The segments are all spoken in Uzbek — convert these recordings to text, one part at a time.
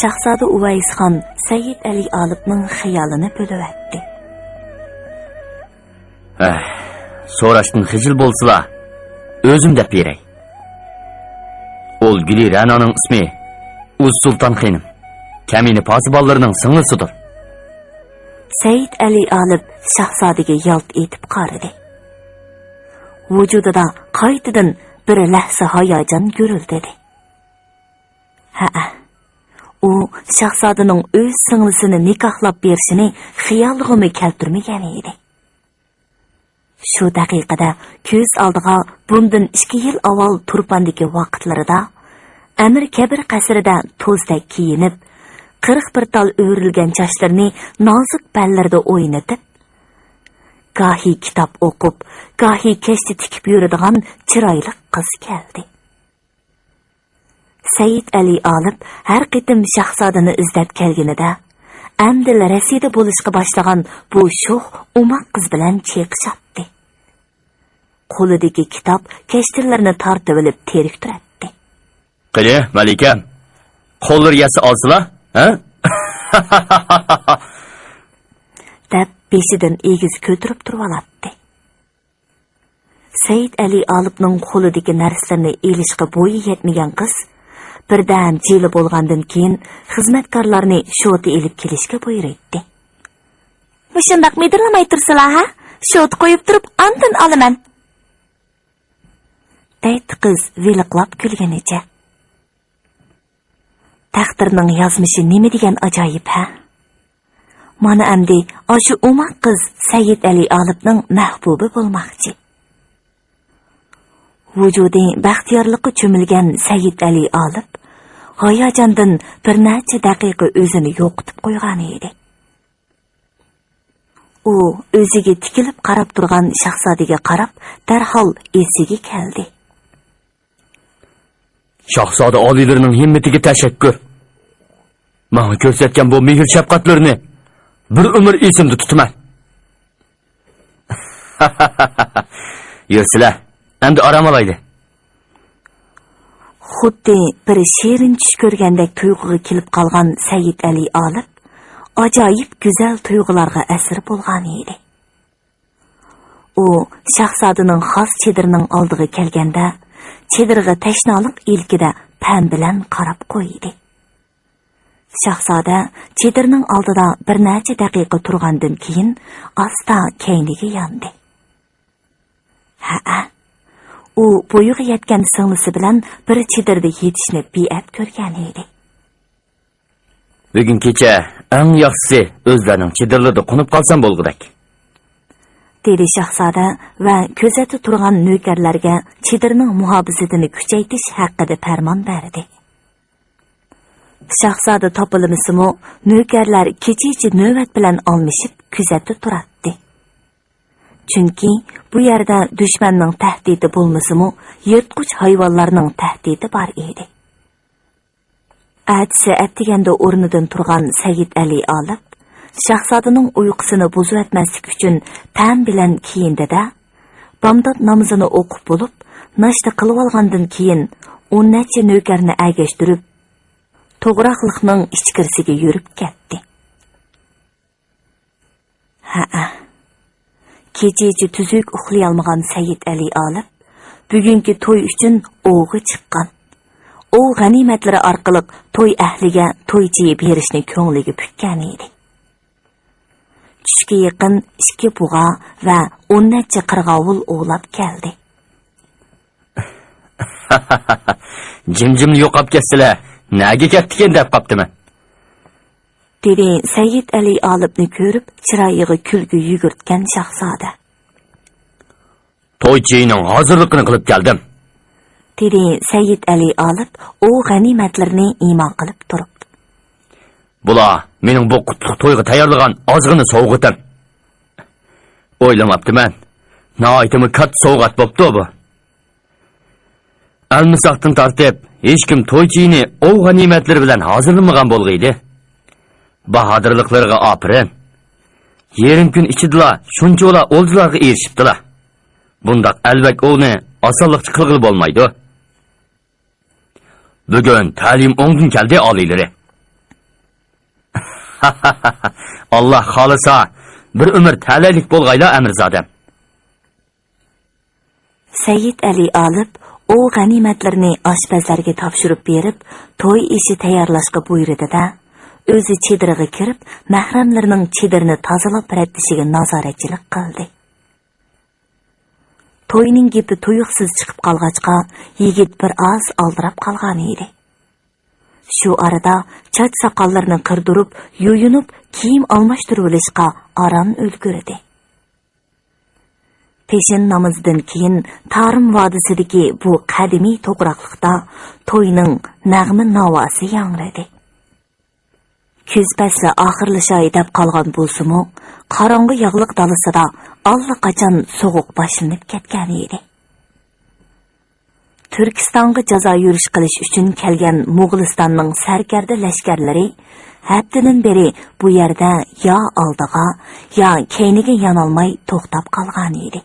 Şahzadə Uvaysxon Sayyid Ali Olibning xiyolini bo'lib o'tdi. So'rashdan xijil bo'lsa, o'zim deb beray. Ol Guli Ra'noning ismi Uz Sulton xonim. Kamini pasiballarning singlisidir. Sayyid Ali Olib shahzodaga yalt etib qaradi. Vujudida qaytadan bir lahza hayajon ko'rildi. U shahzodaning o'z singlisini nikohlab berishini xiyolg'imi keltirmagan edi. Shu daqiqada ko'z oldiga bundan 2 yil avval Turpandagi vaqtlarida Amir Kabir qasrida to'zdak kiyinib, 41 tal o'rilgan chochlarini nozik pallarda o'ynatib, gohi kitob o'qib, gohi kashti tikib yuradigan chiroyli qiz keldi. Sayyid Ali Olib har qitim shahzodani izlab kelganida, amdil rasida bo'lishga boshlagan bu sho'x umoq qiz bilan cheqishatdi. Qo'lidagi kitob kashtirlarni tortib olib terik turadi. "Qani, malikam, qo'llar yasi olsila, ha?" deb beshidan egiz ko'tirib turib oladi. Sayyid Ali Olibning qo'lidagi narsalarni elishga bo'yi yetmagan qiz birdan jeli bo'lgandan keyin xizmatkorlarni shoti elib kelishga buyurdi. "Mushundaq midirlamay tursalar, ha? Shot qo'yib turib, andin olaman." Deydi qiz viliqlab kulganicha. Taqdirning yozmishi nima degan ajoyib, ha? Mana endi shu umoq qiz Sayyid Ali Olibning mahbubi bo'lmoqchi. Vujudi baxtiyorlikqa cho'milgan Sayyid Ali Olib hayajondan bir necha daqiqa o'zini yo'qotib qo'ygan edi. U o'ziga tikilib qarab turgan shahzodaga qarab, darhol esiga keldi. Shahzoda oliylarining himmatiga tashakkur. Menga ko'rsatgan bu mehr shafqatlarini bir umr esimda tutaman. Yursizlar, endi orom olaydi. Xuddi bir shirin tush ko'rgandek tuyg'uga kelib qolgan Sayyid Ali Olib ajoyib go'zal tuyg'ularga asir bo'lgan edi. U shahzodaning xos chedirining oldiga kelganda chedirga tashnolik ilkida pam bilan qarab qo'ydi. Shahzoda chedirning oldida bir necha daqiqa turgandan keyin asta keyniga yondi. U bo'yiga yetgan singlisi bilan bir chedirda yetishni biat ko'rgan edi. Bugun kecha eng yaxshisi o'zlarining chedirlarida qo'nib qolsam bo'lg'udak. dedi shahzoda va ko'zatib turgan navkarlarga chedirning muhofazatini kuchaytirish haqida farmon berdi. Shahzoda topilmasimi, navkarlar kecha-kecha navbat bilan almashib kuzatib turardi. Chunki bu yerda dushmanning tahdidi bo'lmasimi, yirtqich hayvonlarning tahdidi bor edi. Atsi atdiganda o'rnidan turgan Sayyid Ali Olib shahzodaning uyqusini buzib etmaslik uchun tam bilan kiyindida, bomdod namozini o'qib bo'lib, nashta qilib olgandan keyin 10 necha navkarni agashtirib, to'g'roqlikning ichkirisiga yurib ketdi. Kecha tuzuk uxlay olmagan Sayyid Ali Olib bugungi to'y uchun o'g'i chiqqan. U g'animatlari orqali to'y ahliga to'ychiga berishni ko'ngliga pukkan edi. Tushga yaqin 2 bug'a va 10 necha qirg'ovul o'lab keldi. Jimjim yo'qab ketdilar. Nega ketdigan deb qopdimi? dedi Sayyid Ali Olibni ko'rib, chiroyiga kulgi yugurtgan shahzoda. To'ychining hozirligini qilib keldim. dedi Sayyid Ali Olib u g'animatlarni iymon qilib turib. Bular mening bu qutlug' to'yga tayyorlagan ozg'ini sovg'atim. O'ylamabdiman. Noitimi katta sovg'at bo'pti bu. Almisaqdan tortib, hech kim to'ychini ov g'animatlari bilan hozirlamagan bo'lg'iydi. Bahodirliklariga opirin. Yerim kun ichidila shunchalar o'ldilarga erishibdilar. Bundaq alvak ovni osonlikcha qilg'il bo'lmaydi. Bugun ta'lim o'ngdan keldi oliylari. Allah xolisa bir umr talaylik bo'lg'ayla amirzodam. Sayyid Ali olib, o g'animatlarni oshpazlarga topshirib berib, to'y ishi tayyorlashga buyurdi-da, o'zi chediriga kirib, mahramlarining chedirini tozalab raddishiga nazoratchilik qildi. To'yning gapi tuyuqsiz chiqib qolg'achqa, yigit bir oz aldirab qolgan edi. Shu arada choch soqollarini qirdirib, yuyunib, kiyim almashtirib olishga aram ulgurdi. Peshin namozidan keyin Tarim vodisidagi bu qadimiy to'g'raqliqda to'yning nag'ma navosi yangradi. Kuz fasli oxirlashay deb qolgan bo'lsa-mu, qorong'i yog'liq dalasida allaqachon sovuq boshlanib ketgan edi. Turkistonga jazo yurish qilish uchun kelgan Mo'g'ulistonning sarkarda lashkarlari haftadan beri bu yerda yo oldiga, yo keyniga yanolmay to'xtab qolgan edi.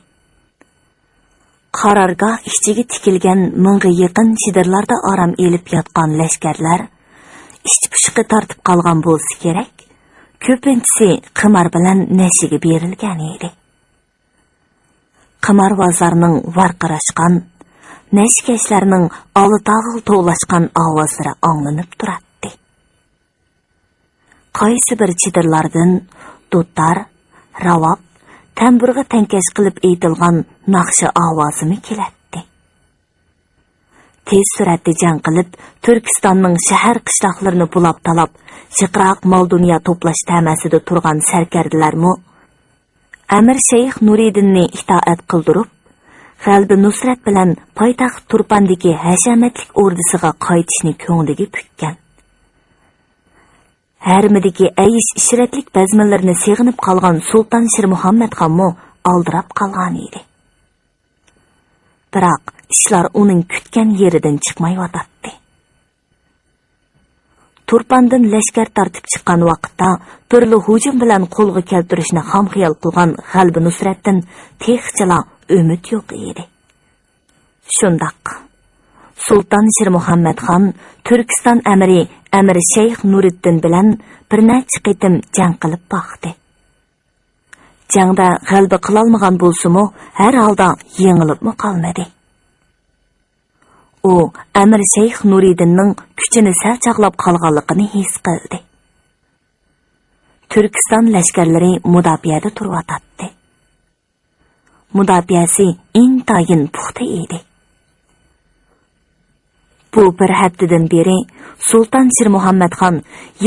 Qarorgoh ichiga tikilgan mingga yaqin chidirlarda orom elib yotgan lashkarlar ish-pushqi tortib qolgan bo'lsa kerak. Ko'pinchisi qimor bilan nashiga berilgan edi. Qimorvozlarning varqirashgan, nashkashlarning olitog'il to'lashgan ovozlari anglanib turadi. Qaysi bir chidirlardan dudlar, ravob, tamburga tankash qilib aytilgan naqsha ovozimi keladi. Tez suratda jang qilib, Turkistonning shahar qishloqlarini bulab talab, shiqroq mol dunyo to'plash tamasida turgan sarkardilarmi Amir Shayx Nuriddinni itoat qildirib, G'albi Nusrat bilan poytaxt Turpandagi hashamatlik o'rdisiga qaytishni ko'ngliga pukkan. Harmidagi ayish ishratlik bazmanlarini seg'inib qolgan Sulton Shir Muhammad xonmi oldirab qolgan edi. Biroq ishlar uning kutgan yeridan chiqmay yotadi. Turpandan lashkar tortib chiqqan vaqtda turli hujum bilan qo'lga keltirishni ham xiyol qilgan G'albi Nusratdan texchilar umid yo'q edi. Shundoq Sulton Shir Muhammad xon Turkiston amiri Amir Shayx Nuriddin bilan bir necha qitim jang qilib boqdi. Jangda g'alaba qilolmagan bo'lsa-mu, har holda yengilibmi qolmadi. U Amir Shayx Nuriddinning kuchini sal chaqlab qolganligini his qildi. Turkiston lashkarlari mudofiyada turib-atdi. Mudofiyasi intayin puxta edi. Bu bir haftadan beri Sulton Shir Muhammad xon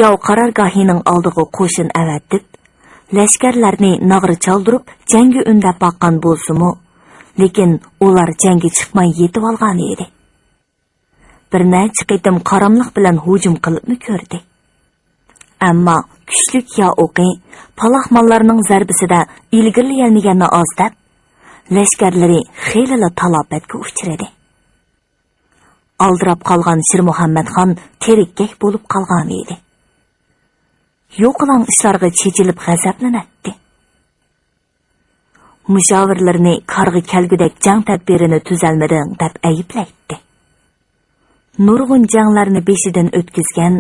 yov qarorgohining oldiga qo'shin avatib, lashkarlarni nag'ri chaldirib, jangga undab boqqan bo'lsa-mu, lekin ular jangga chiqmay yetib olgan edi. Bir necha qitim qaramliq bilan hujum qilibmi ko'rdi. Ammo kuchlik yo o'qi, paloxmonlarning zarbisida ilgirlayolmaganni ozdab, lashkarlari xeyli talobatga uchradi. Aldirab qolgan Shir Muhammad xon terikkak bo'lib qolgan edi. Yo'qlan ishlarga chechilib g'azablanadi. Mushavirlarni qarg'i kelgudek jang tadbirini tuzalmading deb ayblaydi. Nurg'un janglarni beshidan o'tkazgan,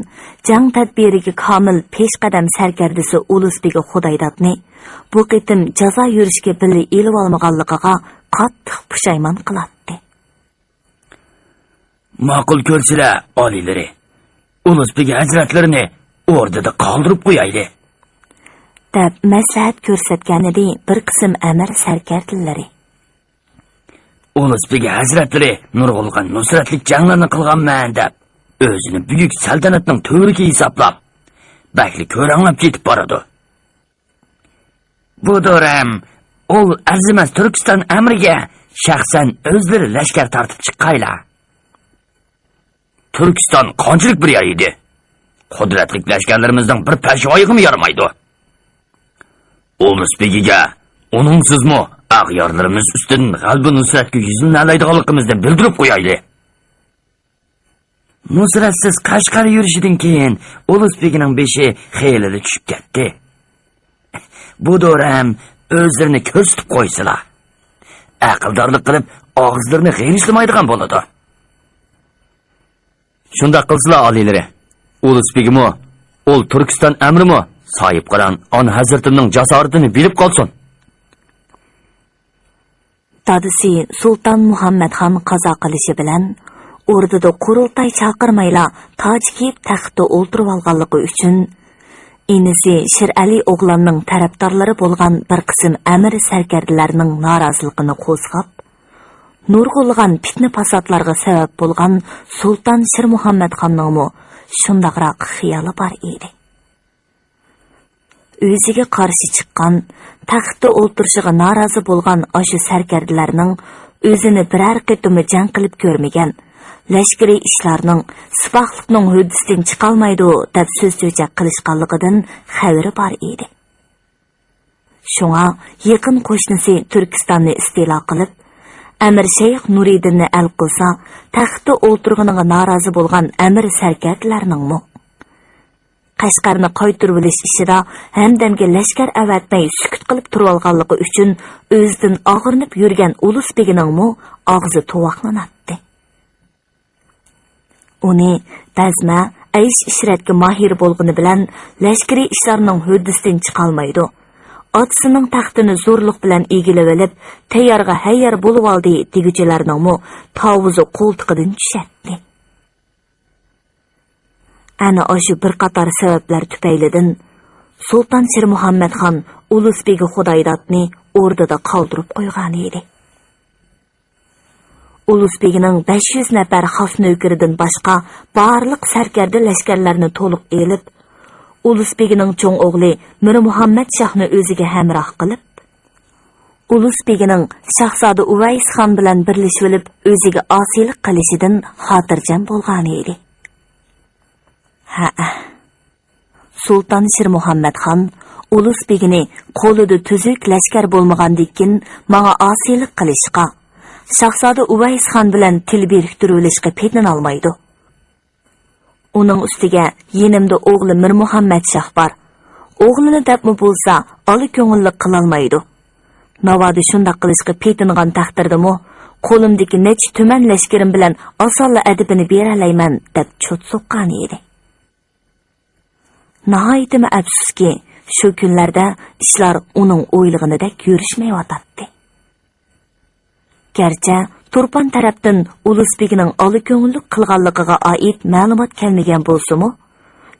jang tadbiriga komil peshqadam sarkardisi Ulusbegi Xudoydodni bu qitim jazo yurishga birga elib olmaganligiga qattiq pushaymon qiladi. Ma'qul ko'rsilar, oliylari. Ulusbegi hazratlarini o'rnida qoldirib qo'yayli. deb maslahat ko'rsatganida bir qism amir sarkardalari. Ulusbegi hazratlari nurg'ulg'an nusratlik janglarni qilganman deb o'zini buyuk saltanatning to'riga hisoblab, bakli ko'ranglab ketib boradi. Bu do'ram ol arzimas Turkiston amriga shaxsan o'zlari lashkar tortib chiqqaylar. Turkiston qanchalik bir yer edi? Qudratli lashkarlarimizning bir pashvoyig'imi yaramaydi. Ulusbegiga uningsizmi ag'yorlarimiz ustidan g'albi Nusratga yuzini alaydiganligimizni bildirib qo'yayli. Nusratsiz Qashqar yurishidan keyin Ulusbegining beshi xeylida tushib ketdi. Bu do'ram o'zlarini ko'rsatib qo'ysalar, aqldorlik qilib og'izlarini g'ingshilmaydigan bo'ladi. Shunda qilsalar oliylari. Ulusbegimi, ol Turkiston amrimi Sahip qalan ana hazratimning jasoratini bilib qolsin. Dadisi Sultan Muhammad Xon qazo qilishi bilan o'rdida qurultay chaqirmayla toj kiyib taxtda o'ltirib olganligi uchun inisi Shir Ali o'g'lonning tarafdorlari bo'lgan bir qism amir sarkardalarning noroziligini qo'zg'ab, nurg'ulg'an fitna fasodlarga sabab bo'lgan Sultan Shir Muhammad Xonning shundaqroq xiyoli bor edi. O'ziga qarshi chiqqan, taxtda o'ltirishiga norozi bo'lgan oshu sarkardalarning o'zini biror qitim jang qilib ko'rmagan, lashkariy ishlarning sipohlikning huddisidan chiqolmaydi deb so'z so'chak qilishganligidan xabari bor edi. Shunga yaqin qo'shnisi Turkistonni istilo qilib, Amir Shayx Nuriddinni al qilsa, taxtda o'ltirganiga norozi bo'lgan amir sarkardalarning Qashqarni qaytirib olish ishida hamdamga lashkar avatmay sukut qilib turib olganligi uchun o'zidan og'irnib yurgan Ulus begining og'zi tovoqlanatdi. Uni bazma, aysh ishratga mahir bo'lgani bilan lashkariy ishlarning huddisidan chiqolmaydi. Otasining taxtini zo'rlik bilan egilib olib, tayyorga hayyor bo'lib oldi deguchilarning tovuzi qo'ltiqidan tushatdi. Ana o'sha bir qator sabablar tufaylidan Sultan Shir Muhammad Xon Ulusbegi Xudoydatni o'rdada qoldirib qo'ygan edi. Ulusbegining 500 nafar xos navkaridan boshqa barliq sarkarda lashkarlarni to'liq elib, Ulusbegining cho'ng o'g'li Mir Muhammad Shohni o'ziga hamroh qilib, Ulusbegining Shahzoda Uvays Xon bilan birlashib olib, o'ziga osiylik qilishidan xotirjam bo'lgan edi. Sultan Shir Muhammad Xon Ulusbegini qo'lida tuzuk lashkar bo'lmagandikin menga osiylik qilishga, Shahzoda Uvays Xon bilan til biriktirishga petin olmaydi. Uning ustiga yenimda o'g'li Mir Muhammad Shoh bor. O'g'lini debmi bo'lsa, oli ko'ngillik qila olmaydi. Navoda shunday qilishga petingan taqdirdami, qo'limdagi nech tuman lashkarim bilan osonla adibini bera olayman deb chot so'qqan edi. Nihoyatimi afsuski, shu kunlarda ishlar uning o'ylig'inidek yurishmayotdi. Garchi Turpan tarafdan Ulusbegining oli ko'ngillik qilganligiga oid ma'lumot kelmagan bo'lsa-mu,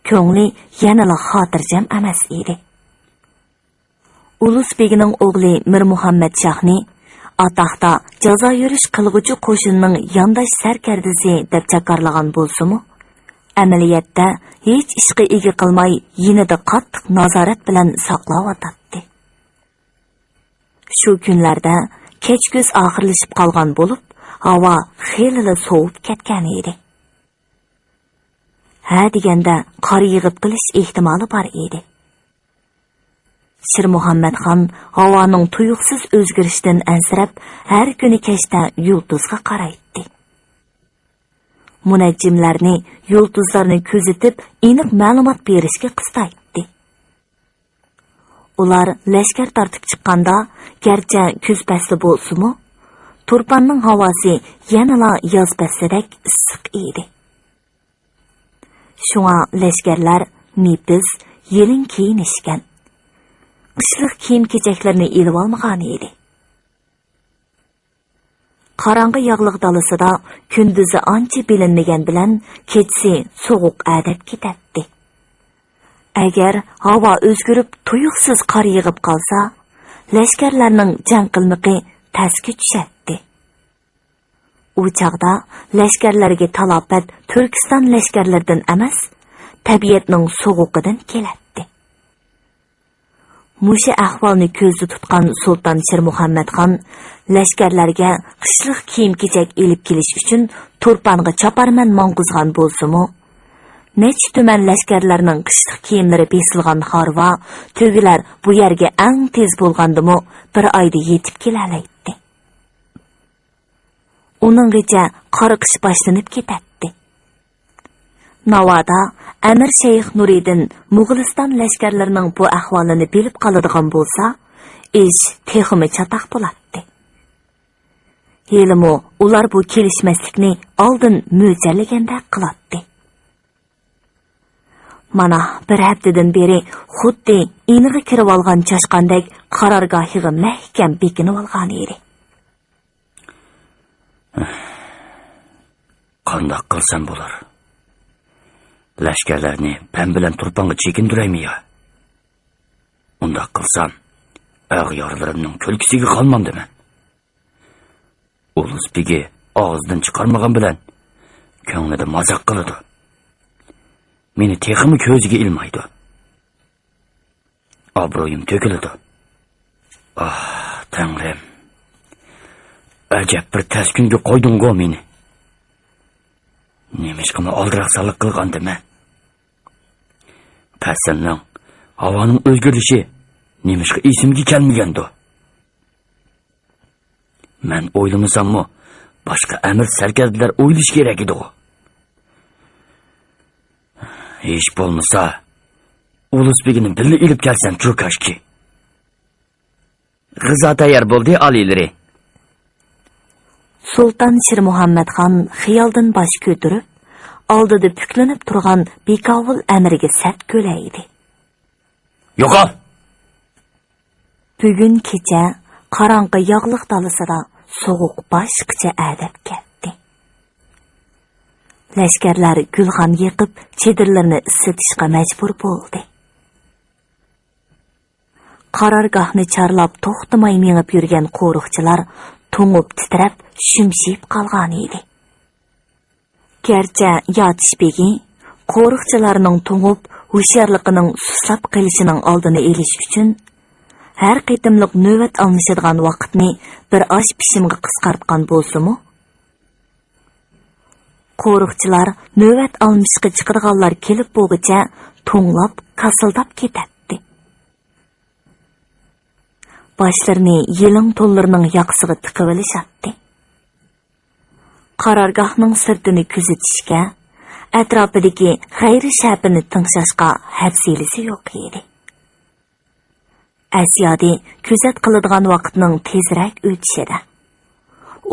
ko'ngli yanada xotirjam emas edi. Ulusbegining o'g'li Mir Muhammad Shohni ataqda jazo yurish qilg'uchi qo'shinning yondosh sarkardasi deb chakarlagan bo'lsa-mu, amaliyotda hech ishga ega qilmay, yanada qattiq nazorat bilan saqlayotdi. Shu kunlarda kechkuz oxirlashib qolgan bo'lib, havo xeyli sovib ketgan edi. Ha deganda qor yig'ib qilish ehtimoli bor edi. Shir Muhammad Xon havoning tuyuqsiz o'zgarishidan ansirab, har kuni kechda yulduzga qaraydi. Munajjimlarni yulduzlarni kuzatib, aniq ma'lumot berishga qistaydi. Ular lashkar tortib chiqqanda, garchi kuz fasli bo'lsa-mu, Turpanning havosi yanala yoz faslidak issiq edi. Shunga lashkarlar nefis, yelin kiyinishgan. Qishliq kiyim-kechaklarni elib olmagan edi. Qarang'i yog'liq dalasida kunduzi ancha bilinmagan bilan kechsi sovuq adab ketadi. Agar havo o'zgarib tuyuqsiz qor yig'ib qolsa, lashkarlarning jang qilmiqi tasga tushadi. U chaqda lashkarlarga talofat Turkiston lashkarlaridan emas, tabiatning sovuqidan keladi. Musha ahvolni ko'zda tutgan Sultan Shir Muhammad Xon lashkarlarga qishliq kiyim-kechak elib kelish uchun Turpanga chaparman mong'izgan bo'lsa-mu, nech tuman lashkarlarning qishliq kiyimlari besilgan xorva, to'gilar bu yerga eng tez bo'lgandimi, bir oyda yetib kelalaydi. Uninggacha qoriqish boshlanib ketadi. Navoda Amir Shayx Nuriddin Mo'g'uliston lashkarlarining bu ahvolini bilib qoladigan bo'lsa, ish texmi chataq bo'ladi. Yelimi ular bu kelishmaslikni oldin mo'ljallaganda qiladi. Mana bir haftadan beri xuddi iniga kirib olgan chashqandek qarorgohiga mahkam bekinib olgan edi. Qandoq qilsam bo'lar? Lashkarlarni pen bilan turponga chekindiraymi ya? Undoq qilsam, ag'yorlarimning kulkisiga qolmamdimi? Uluspigi og'zidan chiqarmagan bilan ko'nglida mazoq qiladi. Meni texmi ko'ziga ilmaydi. Obro'yim to'kiladi. Tangrim. Ajab bir tas kunga qo'yding-ku meni. Nemishqimi oldiroqsalik qilgandimi? Faslning havoning o'zgarishi nemishqa esimga kelmagandi. Men o'ylamasammi, boshqa amir sarkardalar o'ylash kerak edi. Hech bo'lmasa, Ulusbegini birga ilib kelsam cho'kashki. G'izo tayyor bo'ldi, alilari. Sultan Shir Muhammadxon xiyoldan bosh ko'tarib, oldida puklanib turgan bekovul amiriga sat ko'laydi. Yo'qol! Bugun kecha qorong'i yog'liq dalasida sovuq boshqacha adab ketdi. Lashkarlar gulxan yiqib, chedirlarni isitishga majbur bo'ldi. Qarorgohni charlab to'xtamay mengib yurgan qo'riqchilar to'ngib titrab, shumshib qolgan edi. Gerçi yatishbegi qo'riqchilarning to'ngib, hushyorligining suslab qilishining oldini olish uchun har qitimliq navbat almashadigan vaqtni bir osh pishimga qisqartgan bo'lsa-mu, qo'riqchilar navbat almashga chiqadiganlar kelib bo'lguncha to'nglab, kasildab ketadi. Başlarını yılın tollarining yoqsiga tiqib olishadi. Qarorgohning sirtini kuzatishga, atrofidagi xayri shapini tingshashga hafsilasi yo'q edi. Asiyodi kuzat qiladigan vaqtning tezroq o'tishida,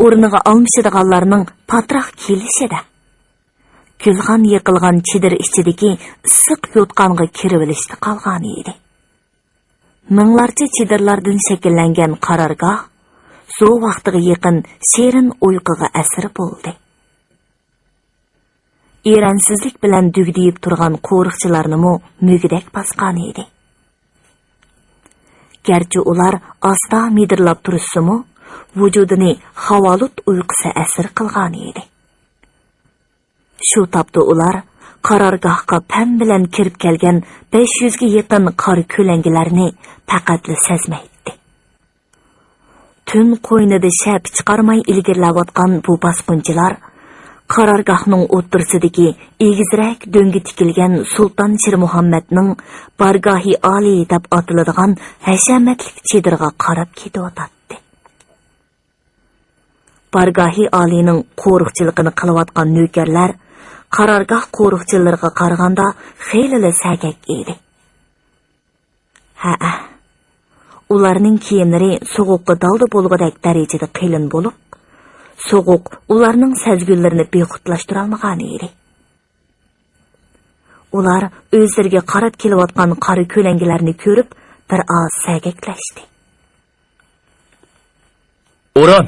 o'rniga almashadiganlarning patroq kelishida, gulxan yiqilgan chedir ichidagi issiq yo'tqonga kirib olishda qolgan edi. Minglarcha chedirlardan shakllangan qarorgoh shu vaqtiga yaqin sherin uyquga asir bo'ldi. Eransizlik bilan dugdiyib turgan qo'riqchilarni mugidak bosgan edi. Garchi ular asta midirlab turishsa-mu, vujudini havolut uyqusi asir qilgan edi. Shu topda ular qarorgohga pam bilan kirib kelgan 500 ga yaqin qor ko'langilarni faqatli sezmaydi. Tun qo'ynida shap chiqarmay ilgirlayotgan bu bosqinchilar qarorgohning o'ttirsidagi egizrak do'ngi tikilgan Sultan Shir Muhammadning bargohi oli deb atiladigan hashamatli chedirga qarab ketayotdi. Bargohi olining qo'riqchiligini qilayotgan navkarlar qarorgoh qo'riqchilariga qaraganda xeyli sagak edi. Ularning kiyimlari so'g'uqqa dalda bo'lgudek darajada qilin bo'lib, so'g'uq ularning sezgillarini bexutlashtirib olmagan edi. Ular o'zlariga qarab kelayotgan qari ko'langilarni ko'rib, bir oz sagaklashdi. "O'rin!"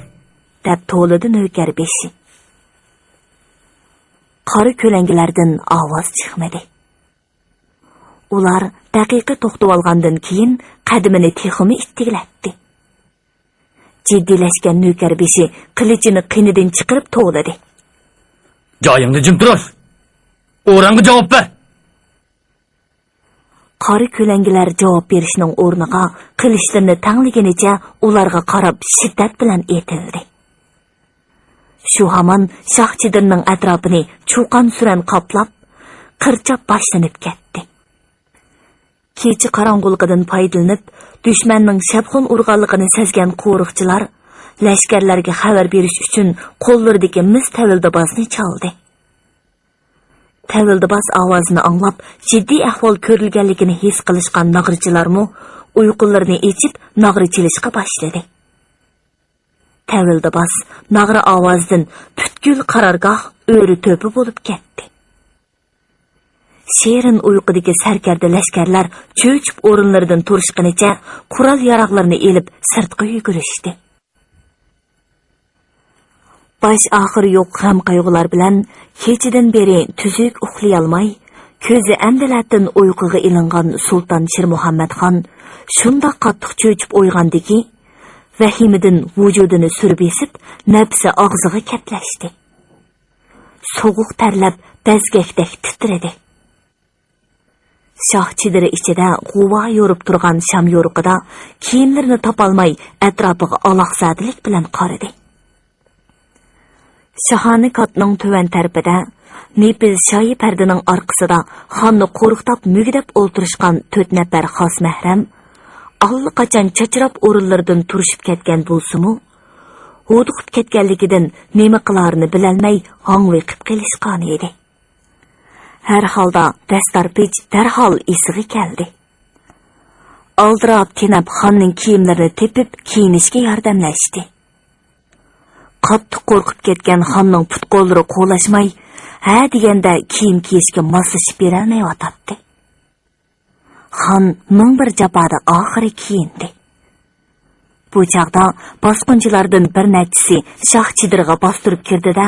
deb to'lidi navkar beshi. Qari ko'langilardan ovoz chiqmadi. Ular daqiqa to'xtab olgandan keyin qadimini texmi ittiglatdi. Jiddilashgan navkar beshi qilichini qinidan chiqarib to'ladi. "Joyingda jim tur. O'ranga javob ber." Qari ko'langilar javob berishning o'rniga qilichlarini tangliganicha ularga qarab shiddat bilan etildi. Shu hamon shoh chedirning atrofini chuqon suran qoplab, qirchab boshlanib ketdi. Kecha qorong'uligidan foydalanib, dushmanning shabxun urganligini sezgan qo'riqchilar lashkarlarga xabar berish uchun qo'llaridagi mis tavildabosni chaldi. Tavildabos ovozini anglab, jiddiy ahvol ko'rilganligini his qilishgan nag'richilarmi uyqularini echib nag'ri chelishga boshladi. Tavildabos nag'ri ovozdan butkul qarorgoh o'ri to'pi bo'lib ketdi. Şerin uyqudagi sarkarda lashkarlar cho'chib o'rinlaridan turishqanicha qurol yaroqlarini elib sirtqa yugurishdi. Baş oxir yo'q g'am qayg'ular bilan kechidan beri tuzuk uxlay olmay, ko'zi amdalatdan uyquga ilingan Sulton Shirmuhammadxon shundoq qattiq cho'chib uyg'ondiki, vahimadan vujudini surib esib, nafsi og'ziga katlashdi. Soğuq terlab bezgakdek titredi. Shoh chidiri ichida g'uva yo'rib turgan sham yo'riqida kiyimlarini topolmay atrofiga aloqsadilik bilan qaradi. Shahani kotning tuvan tarafida Nepiz shoyi pardining orqasida xonni qo'riqtab mugdab o'ltirishgan 4 nafar xos mahram allaqachon chachrab o'rinlaridan turishib ketgan bo'lsa-mu, o'diqib ketganligidan nima qilarini bilolmay hong'viqib qilishgan edi. Har holda Dastorpech darhol esiga keldi. Aldirab tinab xonning kiyimlarini tepib kiyinishga yordamlashdi. Qattiq qo'rqib ketgan xonning put-qo'llari qo'lashmay, ha deganda kiyim kiyishga moslashib berolmay o'tadi. Xon ming bir jafoda oxiri kiyindi. Bu chaqda bosqinchilardan bir nechisi shoh chidirga bostirib kirdi-da,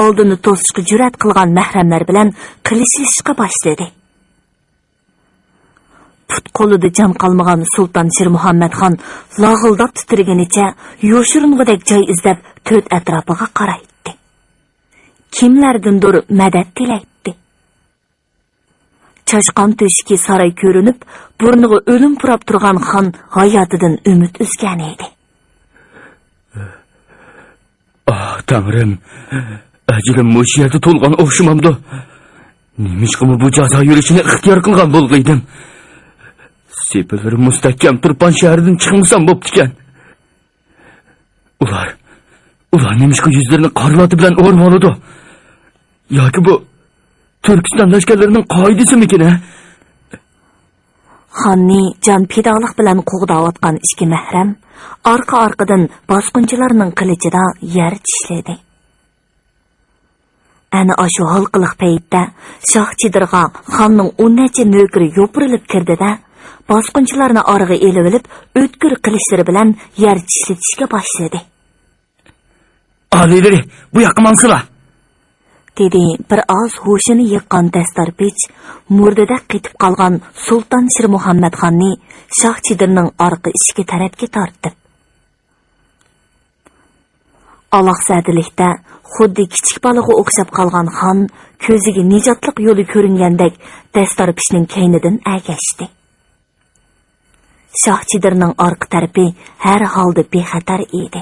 oldini to'sishga jur'at qilgan mahramlar bilan qilishishga boshladi. Put qo'lida jon qolmagan Sulton Shirmuhammadxon lag'ildab titriganicha yo'shirung'idek joy izlab to'rt atrofiga qaraydi. Kimlardandir madad tilaydi. Chashqon to'shiki saroy ko'rinib, burniga o'lim purab turgan xon hayotidan umid uzgan edi. Ah, Tangrim, ajilim mush yerda to'lgan o'xshamamdi. Nimishqimi bu jazo yurishini ixtiyor qilgan bo'lg'aydim. Sepillar mustahkam Turpan shahridan chiqmasam bo'pti-kan. Ular nimishqa yuzlarini qorlati bilan o'rib oladi. Yoki bu Turkiston lashkarlarining qoidasimikin, ha? Xonni jon fidolik bilan qo'g'dayotgan ikki mahram orqa-orqadan bosqinchilarning qilichida yer tishladi. Ana o'sha halqiliq paytda shoh chidirga xonning 10 necha nökri yopirilib kirdi-da, bosqinchilarni orqa elib olib, o'tkir qilishlari bilan yer tishlatishga boshladi. "Alilari, bu yoqqa mansila!" dedi bir oz ho'shini yiqqan Dastorpech murdada qetib qolgan Sulton Shirmuhammadxonni shoh chidirning orqa ishki tarafga tortib. Aloqsadilikda xuddi kichik bolaga o'xshab qolgan xon ko'ziga nijotlik yo'li ko'ringandek Dastorpechning kaynidan agashdi. Shoh chidirning orqa tarafi har holda bexatar edi.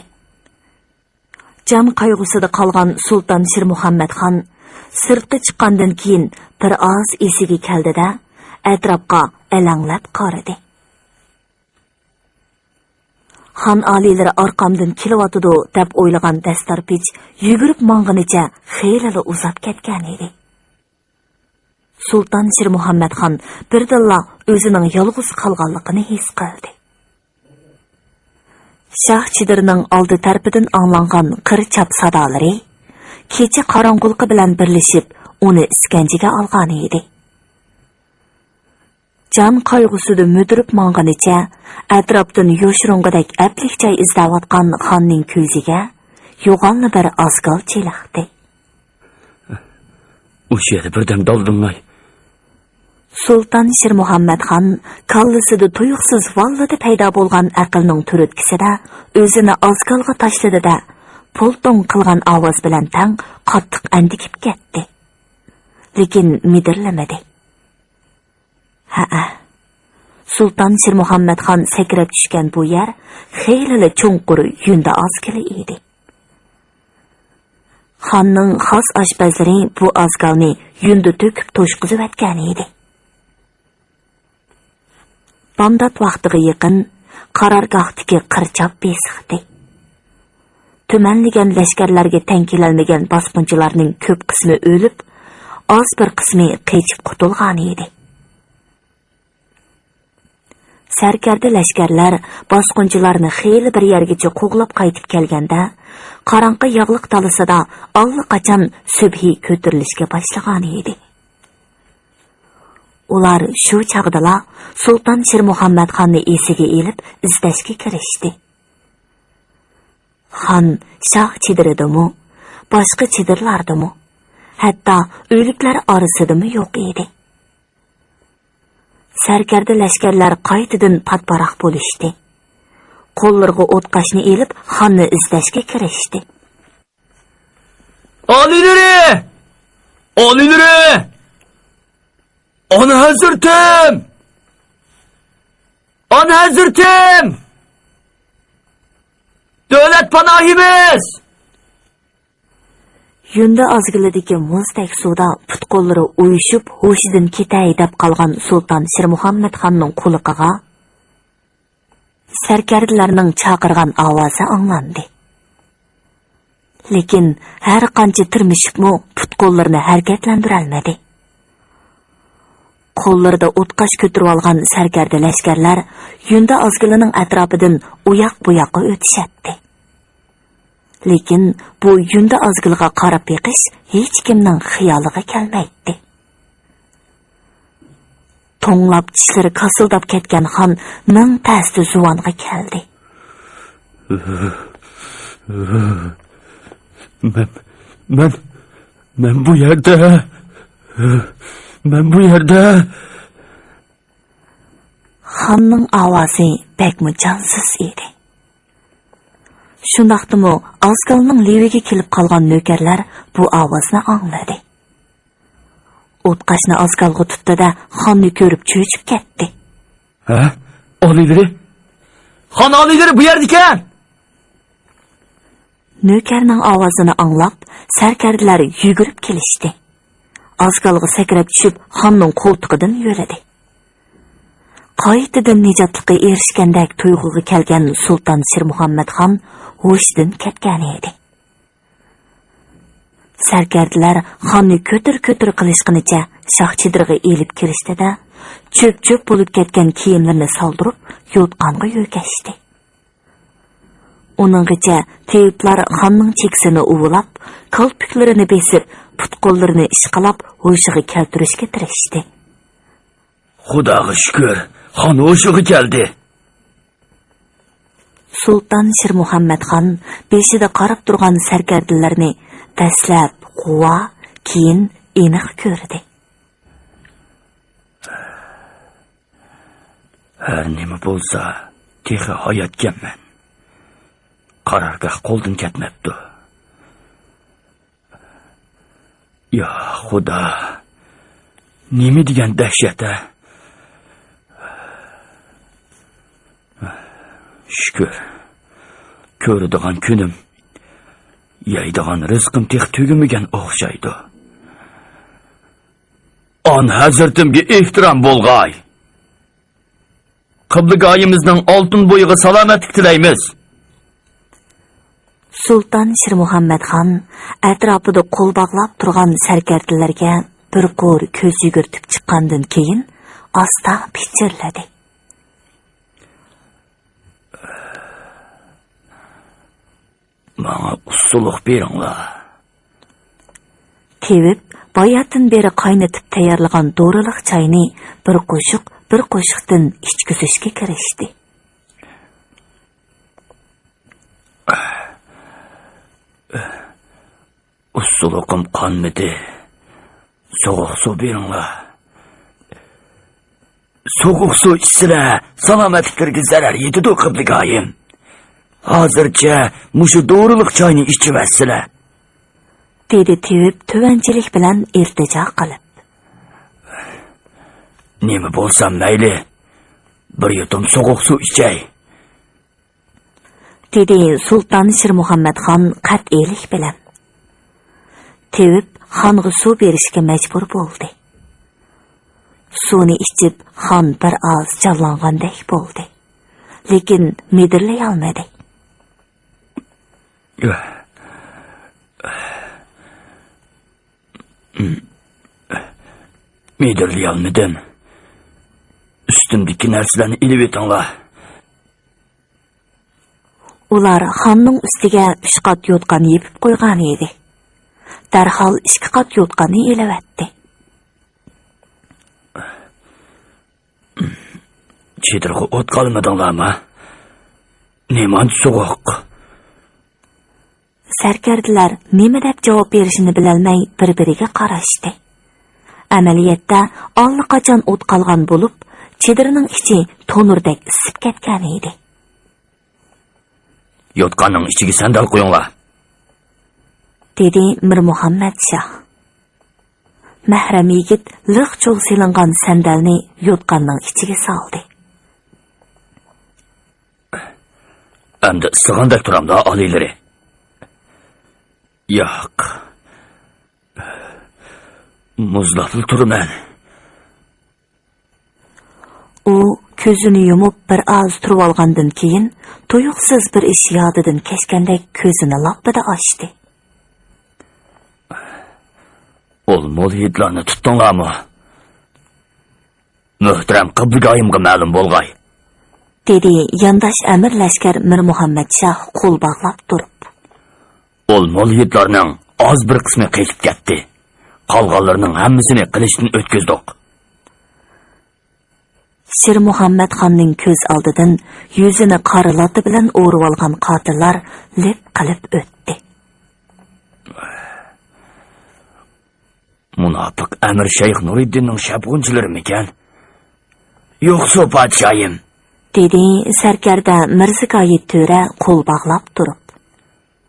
Jon qayg'usida qolgan Sulton Shirmuhammadxon sirtqa chiqqandan keyin bir oz esiga keldi-da, atrofga alanglab qaradi. Xon oliylari orqamdan kelyotidi deb o'ylagan Dastorpech yugurib mong'inicha xeyli uzab ketgan edi. Sulton Shirmuhammadxon birdilla o'zining yolg'iz qolganligini his qildi. Shoh chidirning oldi tarafidan anglangan qir-chap sadolari kecha qorong'ulqi bilan birlashib uni iskanjiga olgan edi. Jon qayg'usida mudirib mong'inicha atrofdan yo'shirung'idek aplik joy izlayotgan xonning ko'ziga yo'g'onli bir azg'al cheliqdi. O'sha yerda birdan doldimlay. Sulton Shirmuhammadxon kallasida tuyuqsiz vallada paydo bo'lgan aqlning turtkisida o'zini azg'alga tashladi-da, polton qilgan ovoz bilan tang qattiq andikib ketdi. Lekin midirlamadi. Ha. Sulton Shirmuhammadxon sakrab tushgan bu yer xeyli cho'nqur yunda ozgili edi. Xonning xos oshpazlari bu azg'alni yunda to'kib to'shqizib atgan edi. Bomdod vaqtiga yaqin qarorgohdagi qirchab besiqdi. Tumanligan lashkarlarga teng kelolmagan bosqinchilarning ko'p qismi o'lib, oz bir qismi qechib qutulgan edi. Sarkarda lashkarlar bosqinchilarni xeyli bir yergacha qo'g'lab qaytib kelganda, qorong'i yog'liq talasida allaqachon subhi ko'tarilishga boshlagan edi. Ular shu chaqdala Sultan Shirmuhammad xonni esiga elib izlashga kirishdi. Xon shoh chidiridimi, boshqa chidirlardimi, hatto o'liklar orasidami yo'q edi. Sarkarda lashkarlar qaytadan patparaq bo'lishdi. Qo'llariga o'tqashni elib xonni izlashga kirishdi. Olilari! Olilari! Ona hazırtım! Ona hazırtım! Devlet panahimiz! Yunda azgıladagi muzdek suvda putqollari uyushib, hushidan ketay deb qolgan Sultan Shirmuhammad xonning quliqiga sarkardalarning chaqirgan ovozi anglandi. Lekin har qancha tirmishibmi putqollarini harakatlantira olmadi. Qo'llarida o'tqash ko'tarib olgan sarkarda lashkarlar yunda azgilining atrofidan uyoq bu yoqqa o'tishatdi. Lekin bu yunda azgilga qarab beqish hech kimning xiyoliga kelmaydi. To'nglab tishlari kasildab ketgan xon ming tasdi zuvonga keldi. Men bu yerda. Men bu yerda. Xonning ovozi bekmi jonsiz edi. Shundaqdimi azgalning leviga kelib qolgan nökarlar bu ovozni angladi. O'tqashni azgalga tutdi-da xonni ko'rib cho'chib ketdi. Ha? Olilari? Xon olilari bu yerda ekan. Nökarning ovozini anglab, sarkardalar yugurib kelishdi. Azgalga sakrab tushib, xonning qo'ltig'idan yo'ladi. Qaytadan nijotlikka erishgandek tuyg'uga kelgan Sultan Shirmuhammad xon hushidan ketgan edi. Sarkardalar xonni ko'tir-ko'tir qilishqinicha shoh chidirga elib kirishdi-da, cho'p-cho'p bo'lib ketgan kiyimlarini soldirib, yo'tqonga yo'kashdi. Uninggacha teyiplar xonning cheksini uvulab, kolpiklarini besib, putqollarini ishqalab, hushiga keltirishga tirishdi. Xudoga shukr, xon hushiga keldi. Sultan Shirmuhammad xon beshida qarab turgan sarkardalarni dastlab quva, keyin aniq ko'rdi. Har nima bo'lsa, texi hayotganman. Qarorgoh qo'ldan ketmabdi. Ya Xudo, nima degan dahshat-a? Shukr. Ko'radigan kunim, yeydigan rizqim tex tugamagan o'xshaydi. On hazratimga ehtirom bo'lg'ay. Qiblagoyimizning oltin bo'yiga salomatlik tilaymiz. Sultan Shirmuhammad xon atrofida qo'l bog'lab turgan sarkardalarga bir qo'r ko'z yugurtib chiqqandan keyin asta pichirladi. Bana usuluk beringlar. Tevib bayatdan beri qaynatib tayyorlagan do'riliq choyni bir qo'shiqdan ichkizishga kirishdi. Usulukum qonmidi. Soğuk su beringlar. Soğuk su içsizlar, salomatliklarga zarar yetadi qiblagoyim. Hozircha mushu doğruluq choyni ichiversilar. Dedi Tevib tuvanchilik bilan iltijo qilib. Nima bo'lsam mayli, bir yutum so'g'uq suv ichay. Dedi Sultan Shirmuhammad xon qat'iylik bilan. Tevib xonga suv berishga majbur bo'ldi. Suvni ichib xon bir oz jonlangandek bo'ldi. Lekin medirlay olmadi. Medirlay olmadim. Üstümdeki narsalarni ilib etinglar. Ular xonning ustiga 3 qat yo'tqan yepib qo'ygan edi. Darhol 2 qat yo'tqanni ilavatdi. Çedirg'i o't qalmadinglarmi? Nemanchi so'g'oq? Sarkardilar nima deb javob berishini bilolmay bir-biriga qarashdi. Amaliyotda allaqachon o't qalgan bo'lib, chedirning ichi to'nirdek isib ketgan edi. Yotqanning ichiga sandal qo'yinglar, dedi Mir Muhammad Shoh. Mahram yigit liq-cho'g silingan sandalni yotqanning ichiga soldi. Endi issig'andek turamda oliylari. Yo'q. Muzlatib turaman. U ko'zini yumib bir oz turib olgandan keyin tuyuqsiz bir ish yodidan kechgandek ko'zini lappida ochdi. Ol mol yigitlarni tutdinglarmi? Muhtaram Qibligoyimga ma'lum bo'lg'ay, dedi yandash Amir Lashkar Mir Muhammad Shoh qo'l bog'lab turib. Ol mol yigitlarning oz bir qismi qaytib ketdi. Qolganlarning hammasini qilichdan o'tkazdik. Shir Muhammad xonning ko'z oldidan yuzini qarilati bilan o'rib olgan qotillar lep qilib o'tdi. Munofiq Amir Shayx Nuriddinning shabg'unchilarimikan? Yo'qsa podshoyim, dedi sarkarda Mirzigoyit to'ra qo'l bog'lab turib.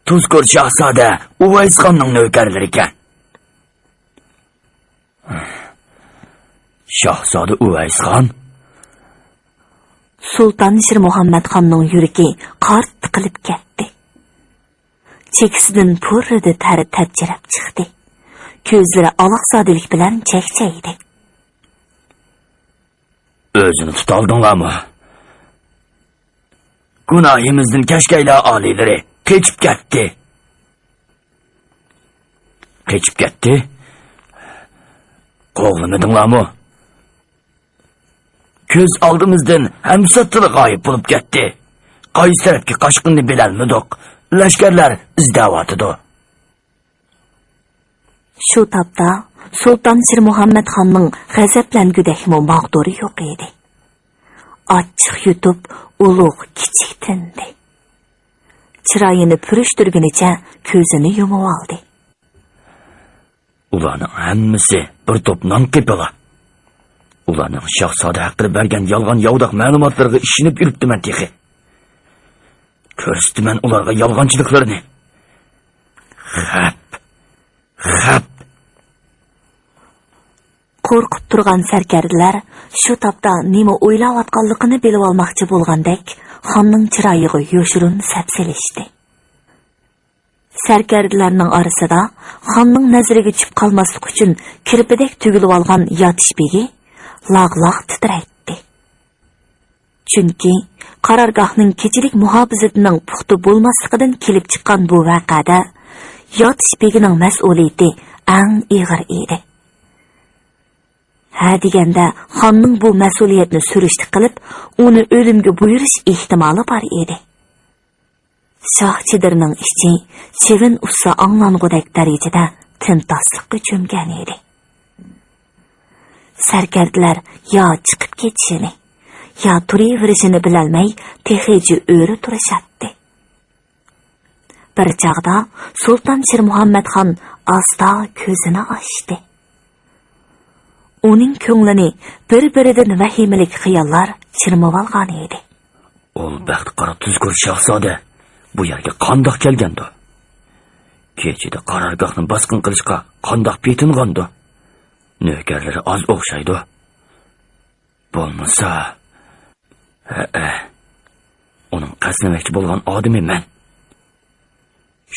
Tuzkur shahzoda Uvaysxonning navkarlari ekan. Shahzoda Uvaysxon? Sulton Shir Muhammad xonning yuragi qart qilib ketdi. Chekisidan purrida tari tajrab chiqdi. Ko'zlari aloqsodilik bilan chekchaydi. O'zini tutaldinglarmi? Gunohimizdan kashkaylar oliylari kechib ketdi. Kechib ketdi? Qo'g'lamadinglarmi? Ko'z oldimizdan hamsatili g'oyib bo'lib ketdi. Qaysi tarafga qochqinni bilolmadik. Lashkarlar izdavotidi. Shu topda Sulton Shir Muhammad xonning g'azablangudek maqduri yo'q edi. Ochiq yutib ulug' kichik tindi. Chiroyini purishtirgunicha ko'zini yumib oldi. Ularning hammasi bir to'p non kepilar. Ularning shahzoda haqida bergan yolg'on yovdaq ma'lumotlarga ishinib yuribdiman texi. Ko'rsatman ularga yolg'onchiliklarini. Xap. Qo'rqib turgan sarkardilar shu topda nima o'ylayotganligini bilib olmoqchi bo'lgandek xonning chiroyiga yoshirin sapsilishdi. Sarkardilarning orasida xonning nazariga tushib qolmaslik uchun kirpidek tugilib olgan yotish begi lag'loq titraydi. Chunki qarorgohning kechilik muhofazatining puxta bo'lmasligidan kelib chiqqan bu voqeada yotish begining mas'uliyati eng ig'ir edi. Ha deganda xonning bu mas'uliyatni surishti qilib, uni o'limga buyurish ehtimoli bor edi. Shoh Chidirning ichi chivin ussa anglangudek darajada timtoslikka cho'mgan edi. Sarkardilar yo chiqib ketishini, yo turaverishini bilolmay texiji o'ri turishatdi. Bir chog'da Sulton Shir Muhammad xon asta ko'zini ochdi. Uning ko'nglini bir-biridan vahimalik xayollar chirmab olgan edi. Ol baxt qara tuzkur shahzoda bu yerga qandoq kelgandi? Kechida qarorgohni bosqin qilishga qandoq betingandi? Navkarlari oz o'xshaydi. Bo'lmasa, uning qasnamoqchi bo'lgan odami men.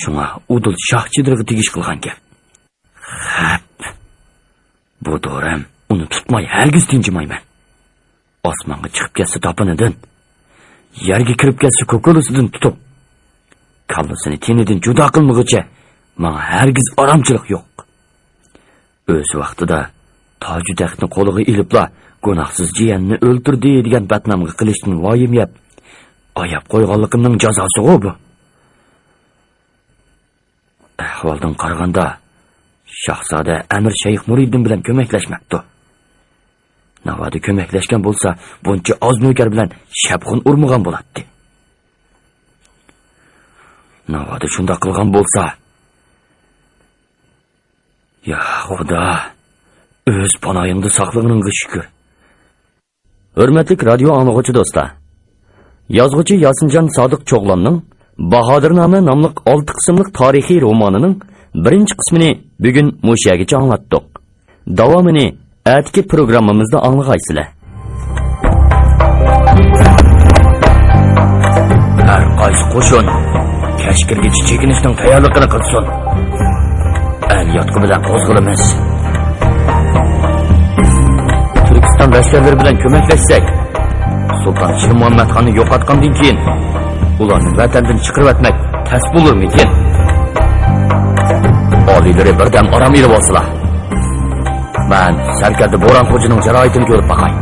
Shunga udul shoh Chidirga tegish qilgan gap. Bu do'ram uni tutmay hargiz tinchimayman. Osmonga chiqib ketsa topinidan, yerga kirib ketsa ko'kolisidan tutib, kallasini tenidan judo qilmag'icha menga hargiz oromchilik yo'q. O'z vaqtida Tojudaxtni qo'liga ilibla gunohsiz jiyanni o'ldirdi degan batnamga qilishni voyim yeb, oyab qo'yganligimning jazosi bu. Ahvoldan qaraganda Shahzoda Amir Shayx Nuriddin bilan ko'maklashmoqda. Navoda kömeklashgan bo'lsa, buncha oz navkar bilan shapxun urmagan bo'ladi. Navoda shunda qilgan bo'lsa, ya Xudo, o'z panoyingda saqlig'ingga shukr. Hurmatli radio anglag'uchi do'stlar, yozuvchi Yosinjon Sodiq Cho'g'lonning Bahodirnoma nomli 6 qismlik tarixiy romanining birinchi qismini bugun mushagicha anglatdik. Davomini atki programmamizda anglag'aysizlar. Har qaysi qo'shin kashkirga chekinishning tayyorligini qilsin. Al-yotqi bilan qo'zg'alamiz. Turkiston askarlari bilan ko'maklashsak, Sultan Shir Muhammad xonni yo'qotgandan keyin ularni vatandan chiqarib atmak tas bo'larmikin? Oliylari birdan orom ilib olsalar. Men Sarkarda Bo'ron xo'janing jarohatini ko'rib baqay.